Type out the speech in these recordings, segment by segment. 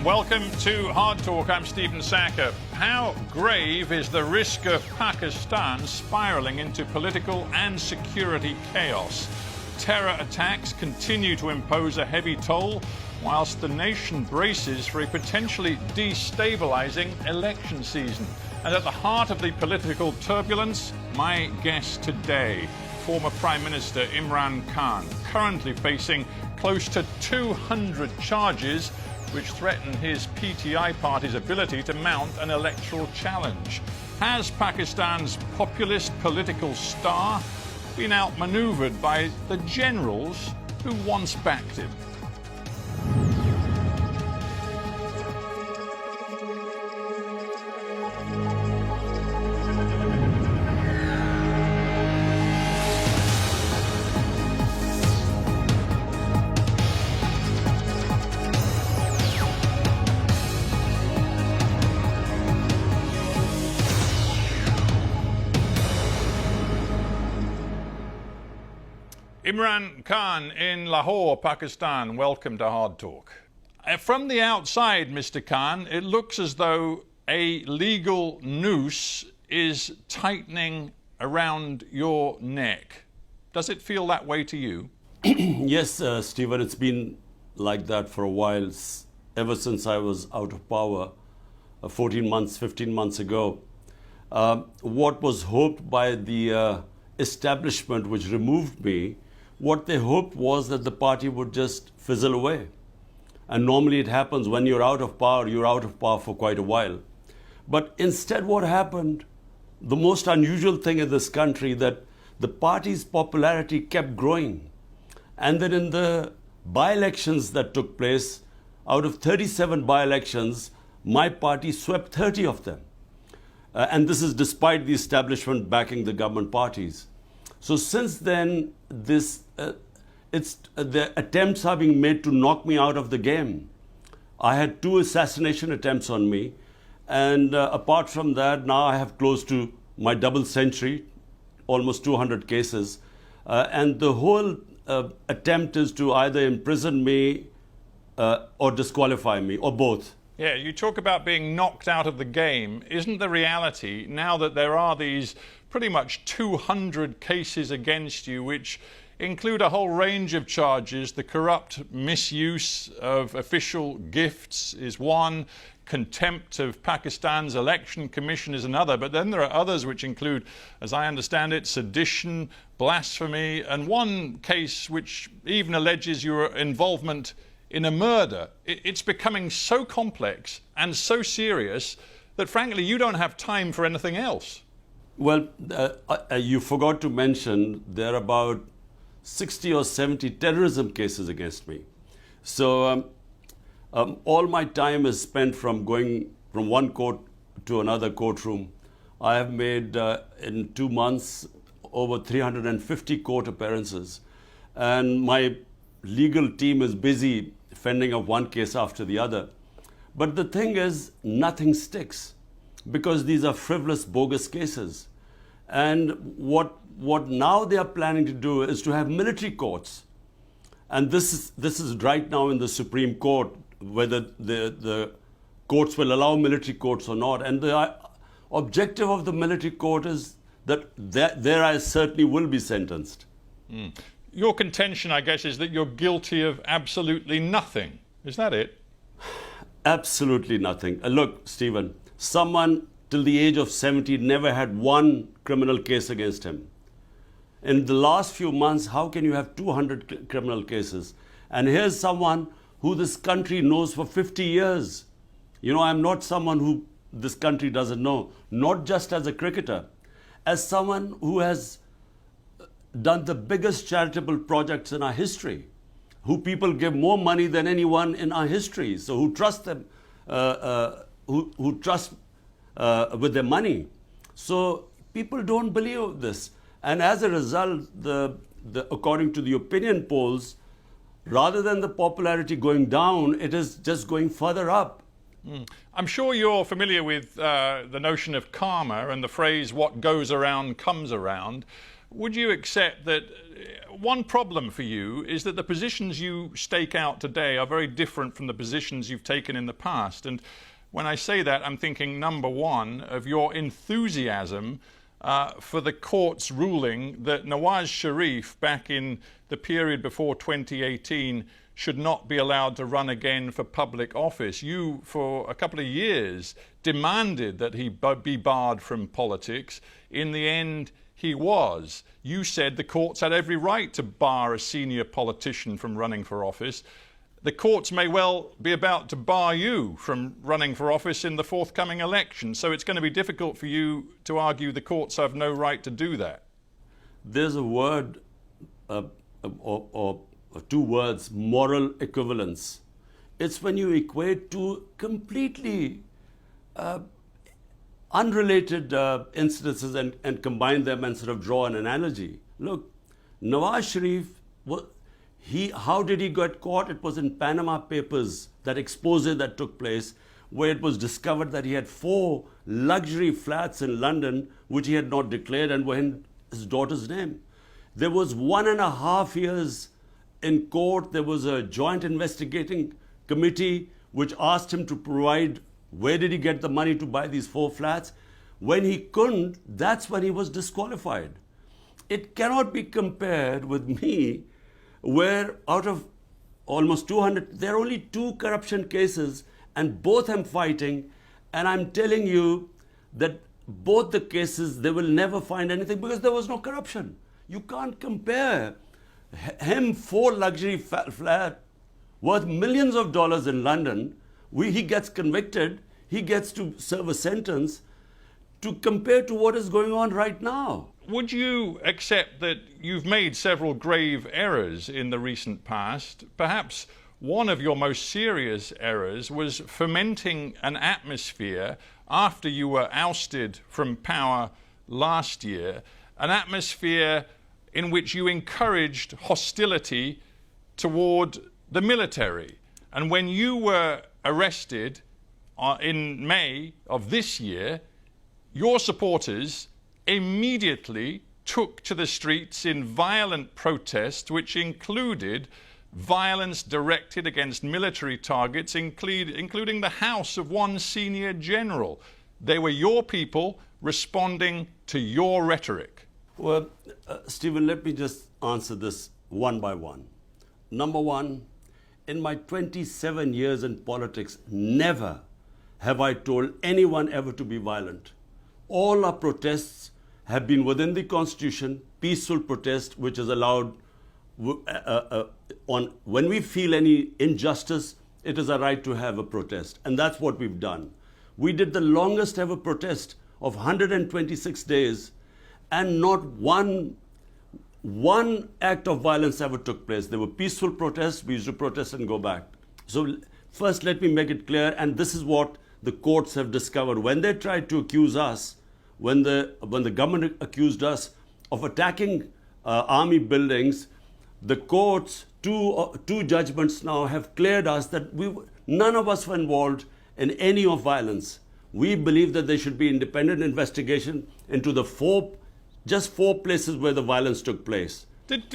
Welcome to Hard Talk. I'm Stephen Sacker. How grave is the risk of Pakistan spiralling into political and security chaos? Terror attacks continue to impose a heavy toll, whilst the nation braces for a potentially destabilising election season. And at the heart of the political turbulence, my guest today, former Prime Minister Imran Khan, currently facing close to 200 charges which threaten his PTI party's ability to mount an electoral challenge. Has Pakistan's populist political star been outmanoeuvred by the generals who once backed him? Imran Khan in Lahore, Pakistan, welcome to Hard Talk. From the outside, Mr. Khan, it looks as though a legal noose is tightening around your neck. Does it feel that way to you? Yes, Stephen, it's been like that for a while, ever since I was out of power 14 months, 15 months ago. What was hoped by the establishment which removed me, what they hoped was that the party would just fizzle away. And normally it happens when you're out of power for quite a while. But instead what happened, the most unusual thing in this country, that the party's popularity kept growing. And then in the by-elections that took place, out of 37 by-elections, my party swept 30 of them. And this is despite the establishment backing the government parties. So since then, the attempts are being made to knock me out of the game. I had 2 assassination attempts on me, and apart from that, now I have close to my double century, almost 200 cases, and the whole attempt is to either imprison me or disqualify me, or both. Yeah, you talk about being knocked out of the game. Isn't the reality, now that there are these pretty much 200 cases against you, which include a whole range of charges? The corrupt misuse of official gifts is one, contempt of Pakistan's election commission is another, but then there are others which include, as I understand it, sedition, blasphemy, and one case which even alleges your involvement in a murder. It's becoming so complex and so serious that frankly you don't have time for anything else. Well, you forgot to mention there are about 60 or 70 terrorism cases against me. So all my time is spent from going from one court to another courtroom. I have made in 2 months over 350 court appearances, and my legal team is busy fending off one case after the other. But the thing is, nothing sticks because these are frivolous, bogus cases. And what now they are planning to do is to have military courts. And this is right now in the Supreme Court, whether the courts will allow military courts or not. And the objective of the military court is that there I certainly will be sentenced. Mm. Your contention, I guess, is that you're guilty of absolutely nothing. Is that it? Absolutely nothing. Look, Stephen, someone till the age of 70 never had one criminal case against him. In the last few months, how can you have 200 criminal cases? And here's someone who this country knows for 50 years. You know, I'm not someone who this country doesn't know, not just as a cricketer, as someone who has done the biggest charitable projects in our history, who people give more money than anyone in our history, so who trust them, who trust with their money. So people don't believe this. And as a result, according to the opinion polls, rather than the popularity going down, it is just going further up. I'm sure you're familiar with the notion of karma and the phrase, what goes around comes around. Would you accept that one problem for you is that the positions you stake out today are very different from the positions you've taken in the past. And when I say that, I'm thinking, number one, of your enthusiasm for the court's ruling that Nawaz Sharif, back in the period before 2018, should not be allowed to run again for public office. You, for a couple of years, demanded that he be barred from politics. In the end, he was. You said the courts had every right to bar a senior politician from running for office. The courts may well be about to bar you from running for office in the forthcoming election. So it's going to be difficult for you to argue the courts have no right to do that. There's a word or two words, moral equivalence. It's when you equate two completely unrelated incidences and combine them and sort of draw an analogy. Look, Nawaz Sharif, how did he get caught? It was in Panama Papers, that expose that took place, where it was discovered that he had 4 luxury flats in London, which he had not declared and were in his daughter's name. There was 1.5 years in court. There was a joint investigating committee which asked him to provide where did he get the money to buy these 4 flats. When he couldn't, that's when he was disqualified. It cannot be compared with me, where out of almost 200, there are only 2 corruption cases and both I'm fighting, and I'm telling you that both the cases, they will never find anything because there was no corruption. You can't compare him 4 luxury flat worth millions of dollars in London. He gets convicted, he gets to serve a sentence, to compare to what is going on right now. Would you accept that you've made several grave errors in the recent past? Perhaps one of your most serious errors was fomenting an atmosphere after you were ousted from power last year, an atmosphere in which you encouraged hostility toward the military. And when you were arrested in May of this year, your supporters immediately took to the streets in violent protest, which included violence directed against military targets, including the house of one senior general. They were your people responding to your rhetoric. Well, Stephen, let me just answer this one by one. Number one, in my 27 years in politics, never have I told anyone ever to be violent. All our protests have been within the Constitution, peaceful protest, which is allowed when we feel any injustice, it is a right to have a protest. And that's what we've done. We did the longest ever protest of 126 days, and not one act of violence ever took place. There were peaceful protests. We used to protest and go back. So first, let me make it clear, and this is what the courts have discovered. When they tried to accuse us, when the government accused us of attacking army buildings, the courts, two judgments now have cleared us that none of us were involved in any of violence. We believe that there should be independent investigation into just four places where the violence took place.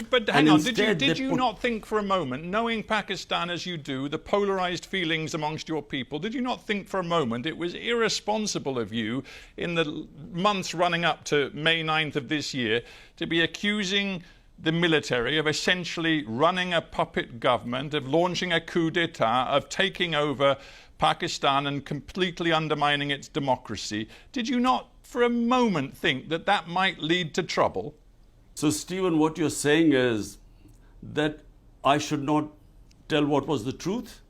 But hang on, did you not think for a moment, knowing Pakistan as you do, the polarized feelings amongst your people, did you not think for a moment it was irresponsible of you in the months running up to May 9th of this year to be accusing the military of essentially running a puppet government, of launching a coup d'etat, of taking over Pakistan and completely undermining its democracy? Did you not for a moment think that that might lead to trouble? So, Stephen, what you're saying is that I should not tell what was the truth?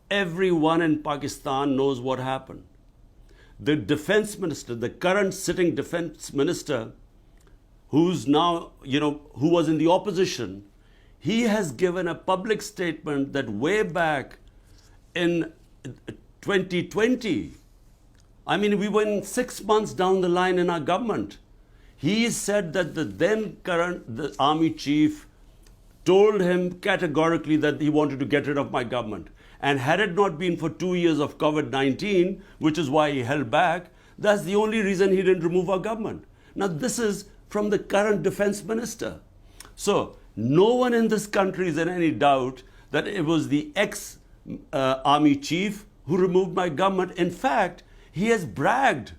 Everyone in Pakistan knows what happened. The defense minister, the current sitting defense minister, who's now, who was in the opposition, he has given a public statement that way back in 2020, we went 6 months down the line in our government. He said that the army chief told him categorically that he wanted to get rid of my government. And had it not been for 2 years of COVID-19, which is why he held back, that's the only reason he didn't remove our government. Now, this is from the current defense minister. So no one in this country is in any doubt that it was the ex-army chief who removed my government. In fact, he has bragged.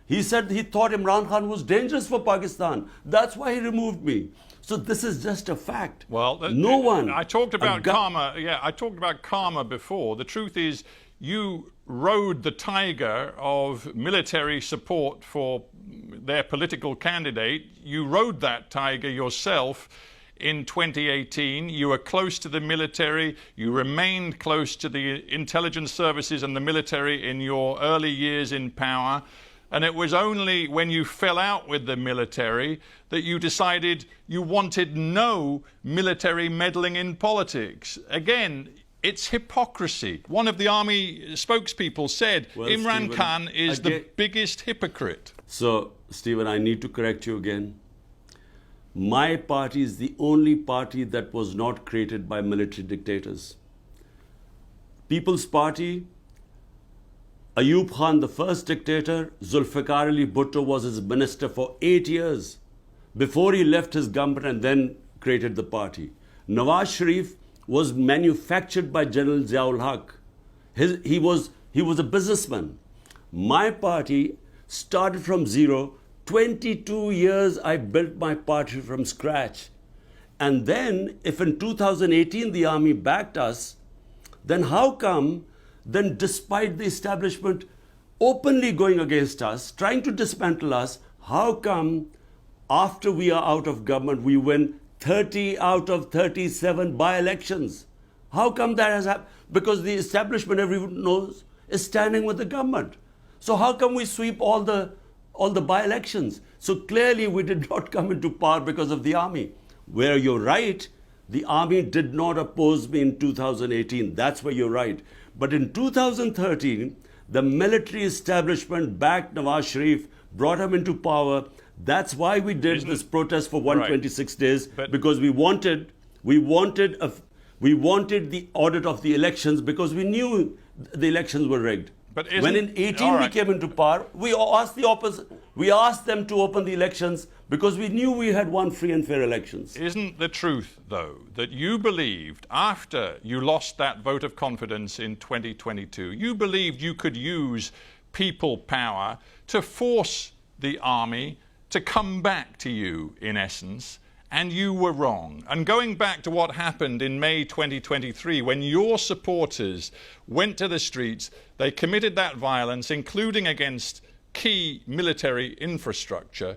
He said he thought Imran Khan was dangerous for Pakistan. That's why he removed me. So this is just a fact. Well, no one. I talked about karma. Yeah, I talked about karma before. The truth is, you rode the tiger of military support for their political candidate. You rode that tiger yourself in 2018. You were close to the military. You remained close to the intelligence services and the military in your early years in power. And it was only when you fell out with the military that you decided you wanted no military meddling in politics. Again, it's hypocrisy. One of the army spokespeople said Imran Khan is the biggest hypocrite. So, Stephen, I need to correct you again. My party is the only party that was not created by military dictators. People's Party, Ayub Khan, the first dictator, Zulfikar Ali Bhutto was his minister for 8 years before he left his government and then created the party. Nawaz Sharif was manufactured by General Ziaul Haq. He was a businessman. My party started from zero. 22 years I built my party from scratch. And then, if in 2018 the army backed us, then how come, then despite the establishment openly going against us, trying to dismantle us, how come after we are out of government we win 30 out of 37 by-elections? How come that has happened? Because the establishment, everyone knows, is standing with the government. So how come we sweep all the by-elections? So clearly we did not come into power because of the army. Where you're right, the army did not oppose me in 2018. That's where you're right. But in 2013, the military establishment backed Nawaz Sharif, brought him into power. That's why we did this protest for 126 days, because we wanted the audit of the elections, because we knew the elections were rigged. But when in 18 we came into power, we asked the opposite. We asked them to open the elections because we knew we had won free and fair elections. Isn't the truth, though, that you believed after you lost that vote of confidence in 2022, you believed you could use people power to force the army to come back to you, in essence, and you were wrong. And going back to what happened in May 2023, when your supporters went to the streets, they committed that violence, including against key military infrastructure,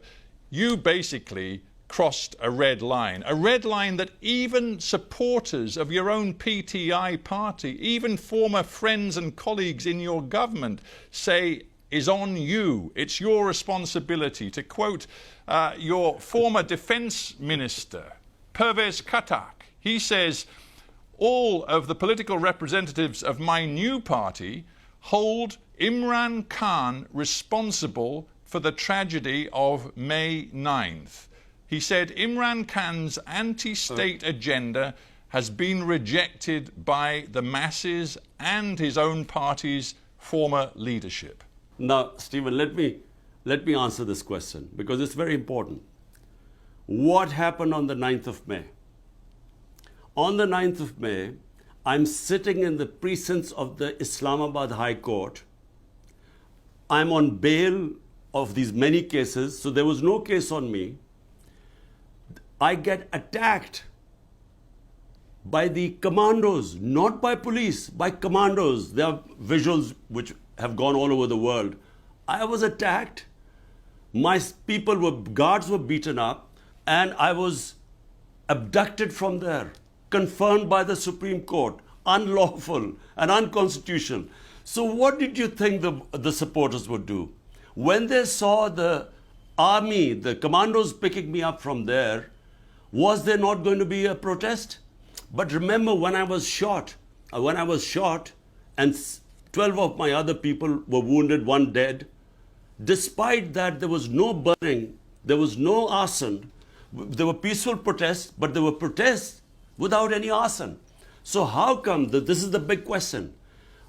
you basically crossed a red line that even supporters of your own PTI party, even former friends and colleagues in your government, say is on you. It's your responsibility. To quote your former defense minister, Pervez Katak, he says, all of the political representatives of my new party hold Imran Khan responsible for the tragedy of May 9th. He said Imran Khan's anti-state agenda has been rejected by the masses and his own party's former leadership. Now, Stephen, let me answer this question because it's very important. What happened on the 9th of May? On the 9th of May, I'm sitting in the precincts of the Islamabad High Court. I'm on bail of these many cases, so there was no case on me. I get attacked by the commandos, not by police, by commandos. There are visuals which have gone all over the world. I was attacked. My guards were beaten up, and I was abducted from there, confirmed by the Supreme Court, unlawful and unconstitutional. So what did you think the supporters would do? When they saw the army, the commandos picking me up from there, was there not going to be a protest? But remember, when I was shot and 12 of my other people were wounded, one dead, despite that there was no burning, there was no arson. There were peaceful protests, but there were protests without any arson. So how come, this is the big question,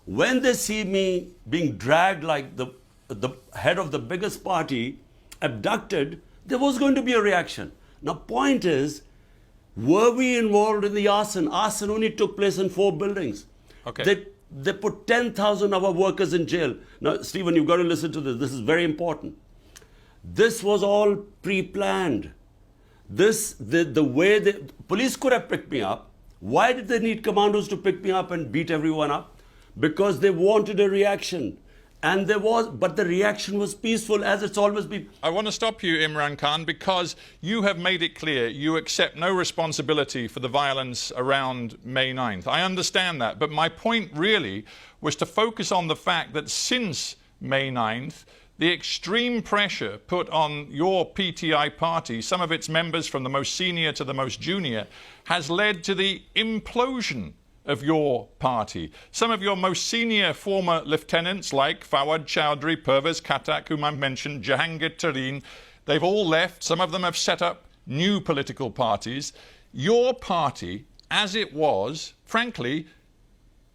when they see me being dragged like the head of the biggest party, abducted, there was going to be a reaction. Now, point is, Were we involved in the arson? Arson only took place in 4 buildings. Okay. They put 10,000 of our workers in jail. Now, Stephen, you've got to listen to this. This is very important. This was all pre-planned. The way the police could have picked me up. Why did they need commandos to pick me up and beat everyone up? Because they wanted a reaction. And but the reaction was peaceful, as it's always been. I want to stop you, Imran Khan, because you have made it clear you accept no responsibility for the violence around May 9th. I understand that, but my point really was to focus on the fact that since May 9th, the extreme pressure put on your PTI party, some of its members from the most senior to the most junior, has led to the implosion of your party. Some of your most senior former lieutenants like Fawad Chowdhury, Pervez Khattak, whom I've mentioned, Jahangir Tareen, they've all left. Some of them have set up new political parties. Your party, as it was, frankly,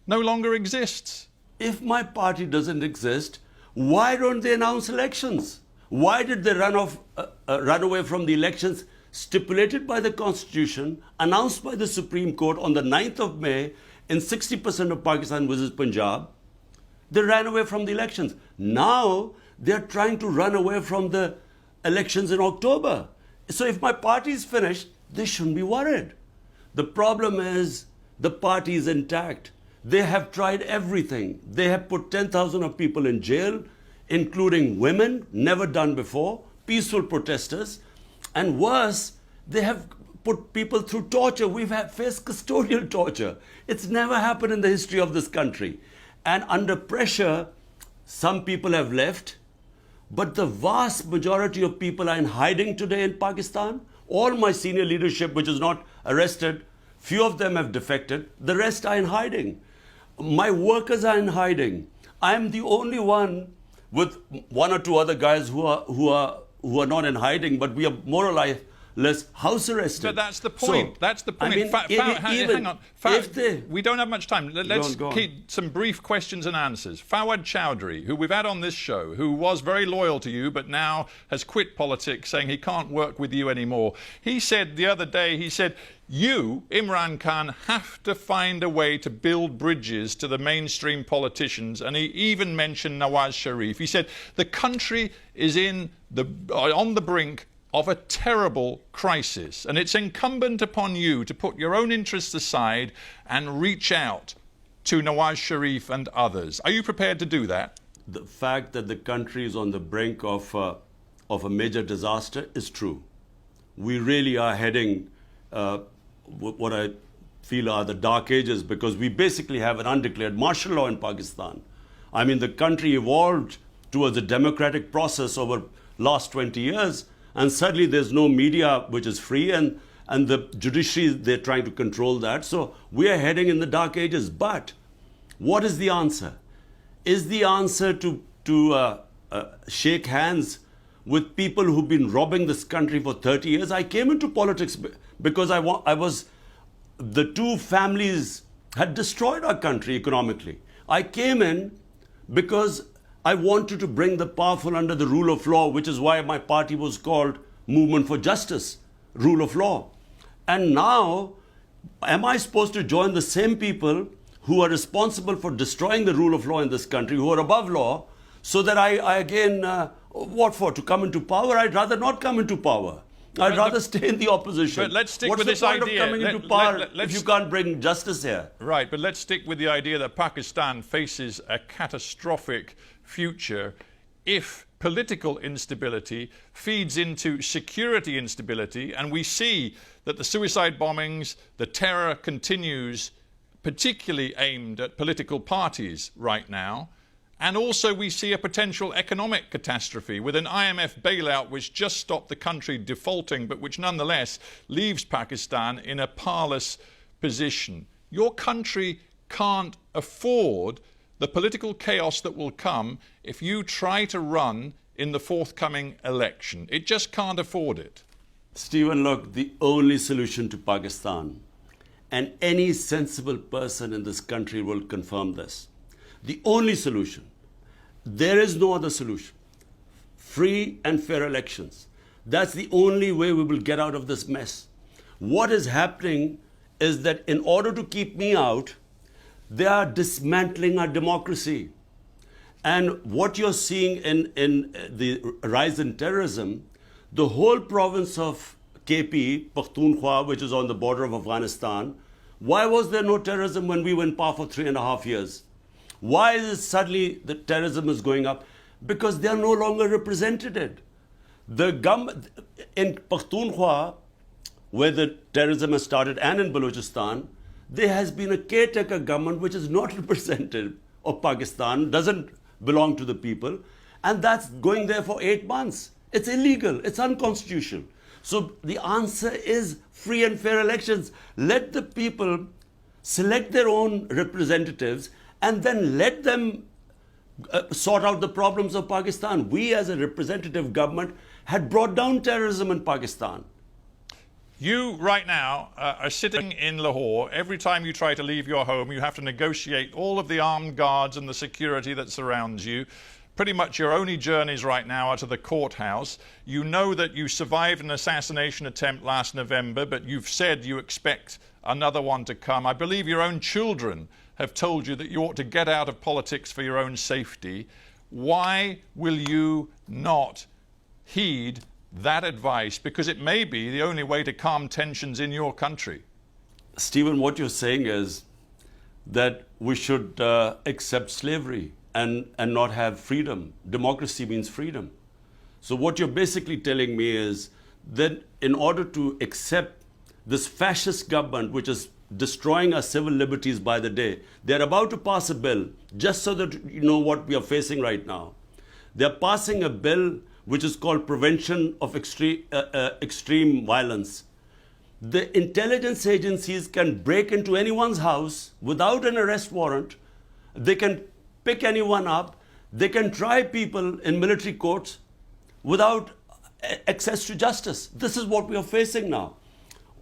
no longer exists. If my party doesn't exist, why don't they announce elections? Why did they run away from the elections stipulated by the Constitution, announced by the Supreme Court on the 9th of May, in 60% of Pakistan versus Punjab? They ran away from the elections. Now they're trying to run away from the elections in October. So if my party is finished, they shouldn't be worried. The problem is the party is intact. They have tried everything. They have put 10,000 of people in jail, including women, never done before, peaceful protesters. And worse, they have put people through torture. We've faced custodial torture. It's never happened in the history of this country. And under pressure, some people have left, but the vast majority of people are in hiding today in Pakistan. All my senior leadership, which is not arrested, few of them have defected. The rest are in hiding. My workers are in hiding. I am the only one, with 1 or 2 other guys who are not in hiding, but we are more or less house arrested. But that's the point. So, that's the point. I mean, Hang on. We don't have much time. Let's go on. keep some brief questions and answers. Fawad Chowdhury, who we've had on this show, who was very loyal to you, but now has quit politics, saying he can't work with you anymore. He said the other day, you, Imran Khan, have to find a way to build bridges to the mainstream politicians. And he even mentioned Nawaz Sharif. He said the country is on the brink of a terrible crisis. And it's incumbent upon you to put your own interests aside and reach out to Nawaz Sharif and others. Are you prepared to do that? The fact that the country is on the brink of a major disaster is true. We really are heading what I feel are the dark ages, because we basically have an undeclared martial law in Pakistan. I mean, the country evolved towards a democratic process over last 20 years, and suddenly there's no media which is free, and the judiciary, they're trying to control that. So we are heading in the dark ages. But what is the answer? Is the answer to shake hands with people who've been robbing this country for 30 years? I came into politics because the 2 families had destroyed our country economically. I came in because I wanted to bring the powerful under the rule of law, which is why my party was called Movement for Justice, Rule of Law. And now, am I supposed to join the same people who are responsible for destroying the rule of law in this country, who are above law, so that I again, what for? To come into power? I'd rather not come into power. I'd rather stay in the opposition. But let's stick What's with this idea. What's the point of coming into power if you can't bring justice here? Right, but let's stick with the idea that Pakistan faces a catastrophic future if political instability feeds into security instability, and we see that the suicide bombings, the terror continues, particularly aimed at political parties right now. And also we see a potential economic catastrophe with an IMF bailout which just stopped the country defaulting, but which nonetheless leaves Pakistan in a parlous position. Your country can't afford the political chaos that will come if you try to run in the forthcoming election. It just can't afford it. Stephen, look, the only solution to Pakistan, and any sensible person in this country will confirm this, the only solution, there is no other solution. Free and fair elections. That's the only way we will get out of this mess. What is happening is that in order to keep me out, they are dismantling our democracy. And what you're seeing in the rise in terrorism, the whole province of KP, Pakhtunkhwa, which is on the border of Afghanistan, why was there no terrorism when we were in power for 3.5 years? Why is it suddenly the terrorism is going up? Because they are no longer represented. The government in Pakhtunkhwa, where the terrorism has started, and in Balochistan, there has been a caretaker government which is not representative of Pakistan, doesn't belong to the people, and that's going there for 8 months. It's illegal, it's unconstitutional. So the answer is free and fair elections. Let the people select their own representatives and then let them sort out the problems of Pakistan. We as a representative government had brought down terrorism in Pakistan. You, right now, are sitting in Lahore. Every time you try to leave your home, you have to negotiate all of the armed guards and the security that surrounds you. Pretty much your only journeys right now are to the courthouse. You know that you survived an assassination attempt last November, but you've said you expect another one to come. I believe your own children have told you that you ought to get out of politics for your own safety. Why will you not heed that advice? Because it may be the only way to calm tensions in your country. Stephen, what you're saying is that we should accept slavery and not have freedom. Democracy means freedom. So what you're basically telling me is that in order to accept this fascist government, which is destroying our civil liberties by the day, they're about to pass a bill, just so that you know what we are facing right now. They're passing a bill which is called Prevention of Extreme Violence. The intelligence agencies can break into anyone's house without an arrest warrant. They can pick anyone up. They can try people in military courts without access to justice. This is what we are facing now.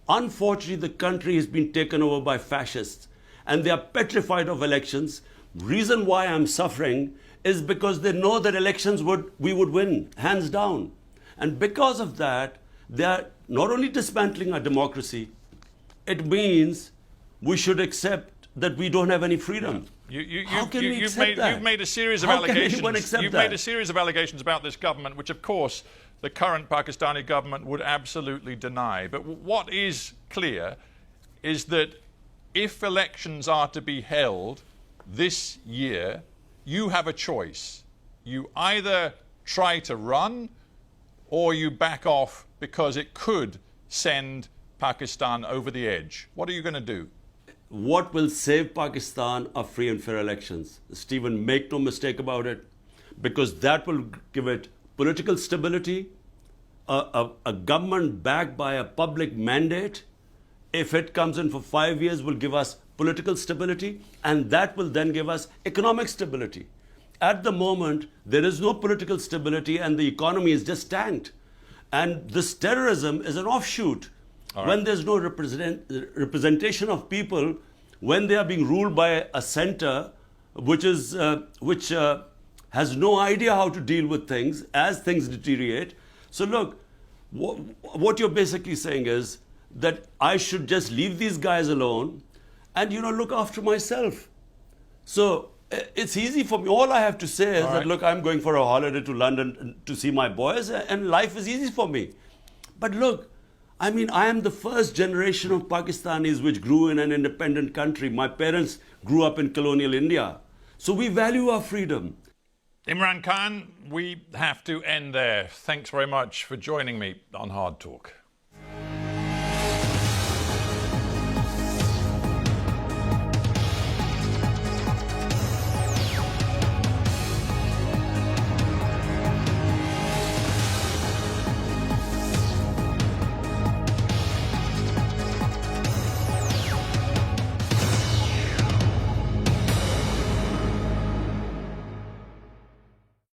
Unfortunately, the country has been taken over by fascists and they are petrified of elections. Reason why I'm suffering is because they know that elections we would win, hands down. And because of that, they are not only dismantling our democracy, it means we should accept that we don't have any freedom. How can we accept that? You've made a series of allegations. Made a series of allegations about this government, which of course the current Pakistani government would absolutely deny. But what is clear is that if elections are to be held this year, you have a choice. You either try to run or you back off because it could send Pakistan over the edge. What are you going to do? What will save Pakistan are free and fair elections. Stephen, make no mistake about it, because that will give it political stability, a government backed by a public mandate. If it comes in for 5 years, will give us political stability, and that will then give us economic stability. At the moment, there is no political stability and the economy is just tanked. And this terrorism is an offshoot. Right. When there's no representation of people, when they are being ruled by a center which has no idea how to deal with things as things deteriorate. So look, what you're basically saying is that I should just leave these guys alone and, look after myself. So it's easy for me. All I have to say is that, look, I'm going for a holiday to London to see my boys and life is easy for me. But look, I am the first generation of Pakistanis which grew in an independent country. My parents grew up in colonial India. So we value our freedom. Imran Khan, we have to end there. Thanks very much for joining me on Hard Talk.